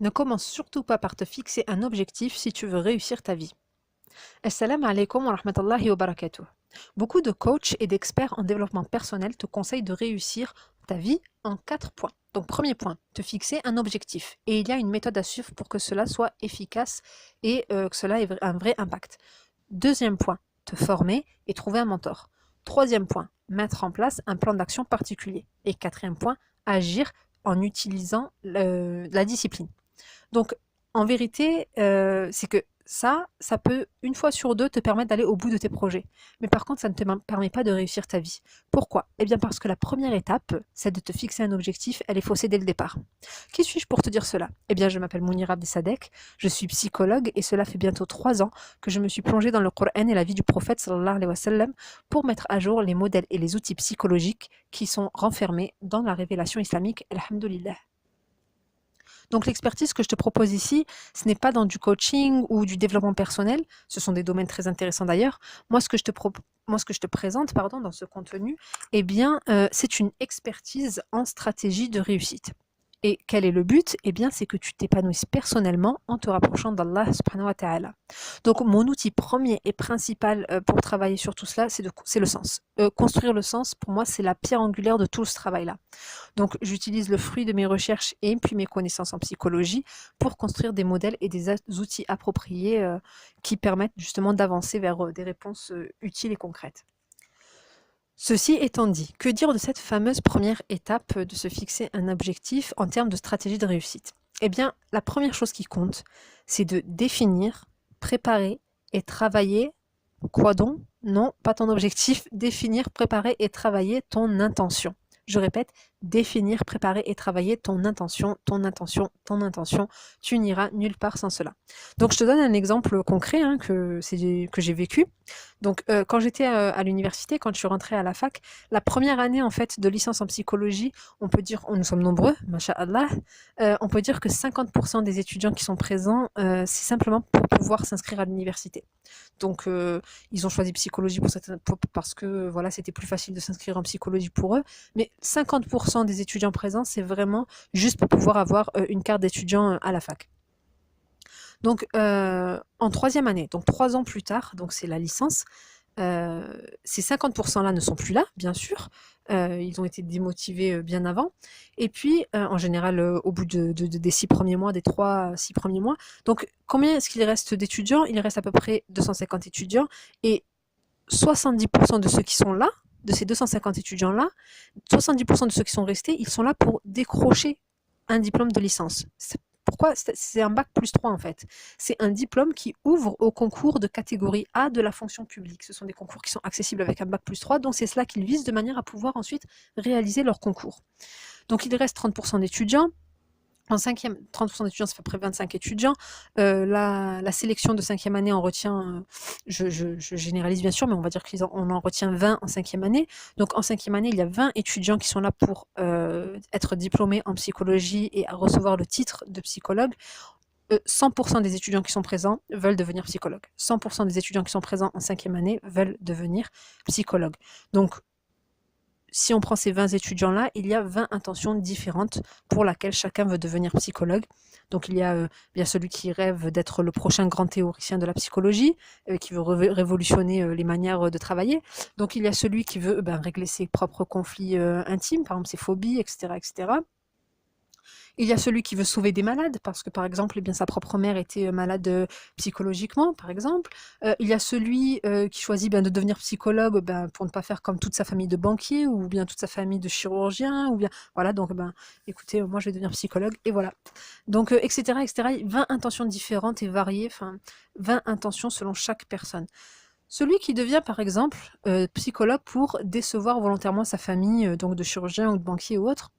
Ne commence surtout pas par te fixer un objectif si tu veux réussir ta vie. Assalamu alaikum wa rahmatullahi wa barakatuh. Beaucoup de coachs et d'experts en développement personnel te conseillent de réussir ta vie en 4 points. Donc premier point, te fixer un objectif. Et il y a une méthode à suivre pour que cela soit efficace et que cela ait un vrai impact. Deuxième point, te former et trouver un mentor. Troisième point, mettre en place un plan d'action particulier. Et quatrième point, agir en utilisant la discipline. Donc, en vérité, c'est que ça peut, une fois sur deux, te permettre d'aller au bout de tes projets. Mais par contre, ça ne te permet pas de réussir ta vie. Pourquoi? Eh bien parce que la première étape, c'est de te fixer un objectif, elle est faussée dès le départ. Qui suis-je pour te dire cela? Eh bien, je m'appelle Mounira Abdesadek, je suis psychologue et cela fait bientôt 3 ans que je me suis plongée dans le Coran et la vie du prophète sallallahu alayhi wa sallam pour mettre à jour les modèles et les outils psychologiques qui sont renfermés dans la révélation islamique, alhamdoulilah. Donc l'expertise que je te propose ici, ce n'est pas dans du coaching ou du développement personnel, ce sont des domaines très intéressants d'ailleurs. Moi, ce que je te présente pardon, dans ce contenu, eh bien, c'est une expertise en stratégie de réussite. Et quel est le but? Eh bien, c'est que tu t'épanouisses personnellement en te rapprochant d'Allah subhanahu wa ta'ala. Donc, mon outil premier et principal pour travailler sur tout cela, c'est le sens. Construire le sens, pour moi, c'est la pierre angulaire de tout ce travail-là. Donc, j'utilise le fruit de mes recherches et puis mes connaissances en psychologie pour construire des modèles et des outils appropriés qui permettent justement d'avancer vers des réponses utiles et concrètes. Ceci étant dit, que dire de cette fameuse première étape de se fixer un objectif en termes de stratégie de réussite? Eh bien, la première chose qui compte, c'est de définir, préparer et travailler. Quoi donc? Non, pas ton objectif. Définir, préparer et travailler ton intention. Je répète, définir, préparer et travailler ton intention, ton intention, ton intention. Tu n'iras nulle part sans cela. Donc, je te donne un exemple concret que j'ai vécu. Donc, quand j'étais à l'université, quand je suis rentrée à la fac, la première année en fait de licence en psychologie, on peut dire, nous sommes nombreux, masha'Allah, on peut dire que 50% des étudiants qui sont présents, c'est simplement pour pouvoir s'inscrire à l'université. Donc, ils ont choisi psychologie parce que voilà, c'était plus facile de s'inscrire en psychologie pour eux. Mais 50% des étudiants présents, c'est vraiment juste pour pouvoir avoir une carte d'étudiant à la fac. Donc, en troisième année, donc 3 ans plus tard, donc c'est la licence, ces 50%-là ne sont plus là, bien sûr. Ils ont été démotivés bien avant. Et puis, en général, au bout des 6 premiers mois, des 3 à 6 premiers mois. Donc, combien est-ce qu'il reste d'étudiants? Il reste à peu près 250 étudiants. Et 70% de ceux qui sont là, de ces 250 étudiants-là, 70% de ceux qui sont restés, ils sont là pour décrocher un diplôme de licence. Pourquoi? C'est un bac plus 3 en fait. C'est un diplôme qui ouvre au concours de catégorie A de la fonction publique. Ce sont des concours qui sont accessibles avec un bac plus 3, donc c'est cela qu'ils visent de manière à pouvoir ensuite réaliser leur concours. Donc il reste 30% d'étudiants. En cinquième, 30% d'étudiants, ça fait près de 25 étudiants. La sélection de cinquième année, on retient, je généralise bien sûr, mais on va dire qu'on en retient 20 en cinquième année. Donc en cinquième année, il y a 20 étudiants qui sont là pour être diplômés en psychologie et à recevoir le titre de psychologue. 100% des étudiants qui sont présents veulent devenir psychologues. 100% des étudiants qui sont présents en cinquième année veulent devenir psychologues. Donc, si on prend ces 20 étudiants-là, il y a 20 intentions différentes pour lesquelles chacun veut devenir psychologue. Donc il y a bien celui qui rêve d'être le prochain grand théoricien de la psychologie, qui veut révolutionner les manières de travailler. Donc il y a celui qui veut régler ses propres conflits intimes, par exemple ses phobies, etc., etc. Il y a celui qui veut sauver des malades, parce que par exemple, eh bien, sa propre mère était malade psychologiquement, par exemple. Il y a celui qui choisit de devenir psychologue pour ne pas faire comme toute sa famille de banquiers, ou bien toute sa famille de chirurgiens, ou bien voilà, donc écoutez, moi je vais devenir psychologue, et voilà. Donc, etc., etc. 20 intentions différentes et variées, enfin, 20 intentions selon chaque personne. Celui qui devient, par exemple, psychologue pour décevoir volontairement sa famille, donc de chirurgien ou de banquier ou autre,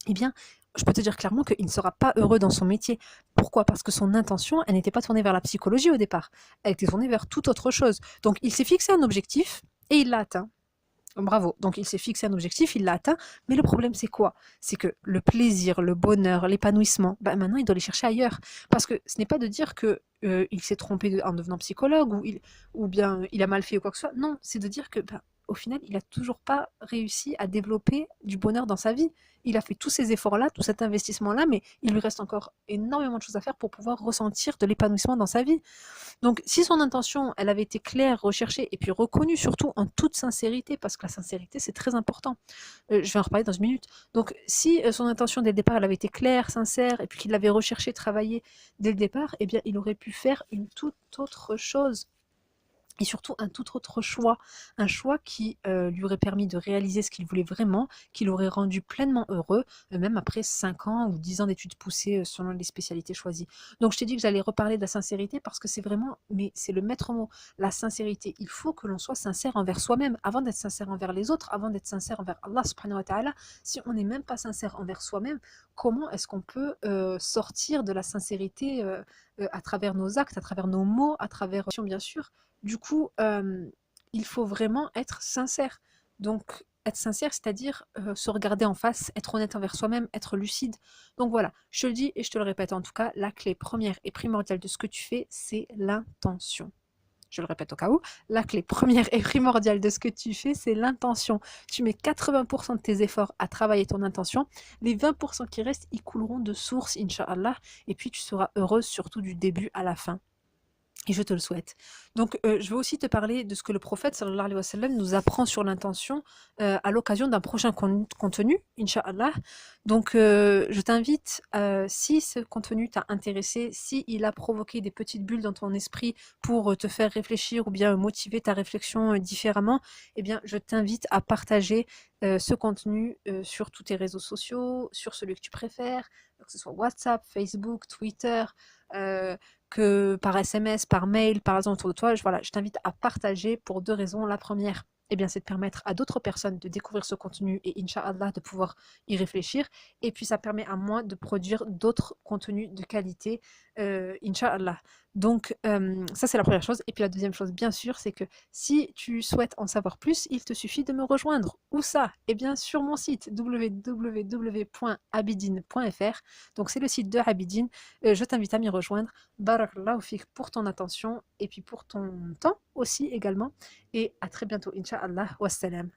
eh bien, je peux te dire clairement qu'il ne sera pas heureux dans son métier. Pourquoi? Parce que son intention, elle n'était pas tournée vers la psychologie au départ. Elle était tournée vers toute autre chose. Donc, il s'est fixé un objectif et il l'a atteint. Bravo. Donc, il s'est fixé un objectif, il l'a atteint. Mais le problème, c'est quoi? C'est que le plaisir, le bonheur, l'épanouissement, maintenant, il doit les chercher ailleurs. Parce que ce n'est pas de dire que il s'est trompé en devenant psychologue ou bien il a mal fait ou quoi que ce soit. Non, c'est de dire que au final, il a toujours pas réussi à développer du bonheur dans sa vie. Il a fait tous ces efforts-là, tout cet investissement-là, mais il lui reste encore énormément de choses à faire pour pouvoir ressentir de l'épanouissement dans sa vie. Donc, si son intention, elle avait été claire, recherchée et puis reconnue surtout en toute sincérité, parce que la sincérité, c'est très important. Je vais en reparler dans une minute. Donc, si son intention dès le départ, elle avait été claire, sincère, et puis qu'il l'avait recherché, travaillé dès le départ, eh bien, il aurait pu faire une toute autre chose et surtout un tout autre choix, un choix qui lui aurait permis de réaliser ce qu'il voulait vraiment, qui l'aurait rendu pleinement heureux, même après 5 ans ou 10 ans d'études poussées selon les spécialités choisies. Donc je t'ai dit que j'allais reparler de la sincérité parce que c'est vraiment, mais c'est le maître mot, la sincérité. Il faut que l'on soit sincère envers soi-même, avant d'être sincère envers les autres, avant d'être sincère envers Allah subhanahu wa ta'ala. Si on n'est même pas sincère envers soi-même, comment est-ce qu'on peut sortir de la sincérité à travers nos actes, à travers nos mots, à travers, bien sûr, du coup, il faut vraiment être sincère. Donc, être sincère, c'est-à-dire se regarder en face, être honnête envers soi-même, être lucide. Donc voilà, je te le dis et je te le répète en tout cas, la clé première et primordiale de ce que tu fais, c'est l'intention. Je le répète au cas où, la clé première et primordiale de ce que tu fais, c'est l'intention. Tu mets 80% de tes efforts à travailler ton intention, les 20% qui restent, ils couleront de source, Inch'Allah, et puis tu seras heureuse surtout du début à la fin. Et je te le souhaite. Donc, je vais aussi te parler de ce que le prophète sallallahu alayhi wa sallam nous apprend sur l'intention à l'occasion d'un prochain contenu, Inch'Allah. Donc, je t'invite, si ce contenu t'a intéressé, si il a provoqué des petites bulles dans ton esprit pour te faire réfléchir ou bien motiver ta réflexion différemment, eh bien, je t'invite à partager ce contenu sur tous tes réseaux sociaux, sur celui que tu préfères, que ce soit WhatsApp, Facebook, Twitter, que par SMS, par mail, par exemple autour de toi. Voilà, je t'invite à partager pour 2 raisons. La première, eh bien, c'est de permettre à d'autres personnes de découvrir ce contenu et Inch'Allah de pouvoir y réfléchir. Et puis, ça permet à moi de produire d'autres contenus de qualité, Inch'Allah. Donc, ça, c'est la première chose. Et puis, la deuxième chose, bien sûr, c'est que si tu souhaites en savoir plus, il te suffit de me rejoindre. Où ça? Eh bien, sur mon site www.abidine.fr. Donc, c'est le site de Abidine. Je t'invite à m'y rejoindre. Barakallahu fik pour ton attention et puis pour ton temps aussi également. Et à très bientôt, Inch'Allah. Wassalam.